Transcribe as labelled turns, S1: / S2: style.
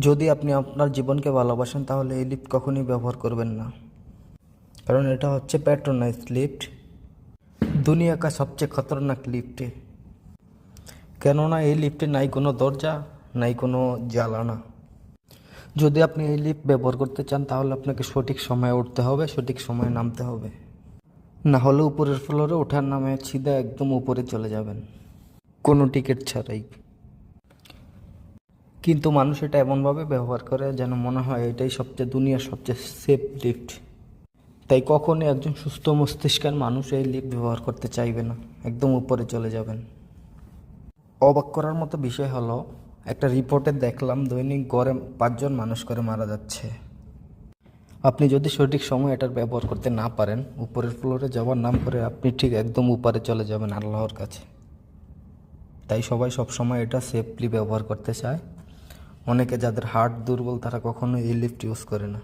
S1: যদি আপনি আপনার জীবনকে ভালোবাসেন তাহলে এই লিফট কখনোই ব্যবহার করবেন না, কারণ এটা হচ্ছে প্যাট্রোনাইজ লিফট, দুনিয়া কা সবচেয়ে খতরনাক লিফট। কেননা এই লিফটে নাই কোনো দরজা, নাই কোনো জ্বালানা। যদি আপনি এই লিফট ব্যবহার করতে চান তাহলে আপনাকে সঠিক সময়ে উঠতে হবে, সঠিক সময়ে নামতে হবে, না হলে উপরের ফ্লোরে ওঠার নামে সিধা একদম উপরে চলে যাবেন কোনো টিকিট ছাড়াই। কিন্তু মানুষ এটা এমনভাবে ব্যবহার করে যেন মনে হয় এটাই সবচেয়ে দুনিয়ার সবচেয়ে সেফ লিফট। তাই কখনোই একজন সুস্থ মস্তিষ্কের মানুষ এই লিফট ব্যবহার করতে চাইবে না, একদম উপরে চলে যাবেন। অবাক করার মতো বিষয় হলো, একটা রিপোর্টে দেখলাম দৈনিক গড়ে 5 জন মানুষ করে মারা যাচ্ছে। আপনি যদি সঠিক সময় এটার ব্যবহার করতে না পারেন, উপরের ফ্লোরে যাওয়ার নাম করে আপনি ঠিক একদম উপরে চলে যাবেন আল্লাহর কাছে। তাই সবাই সবসময় এটা সেফলি ব্যবহার করতে চায়। অনেকে যাদের হার্ট দুর্বল তারা কখনো এই লিফট ইউজ করে না।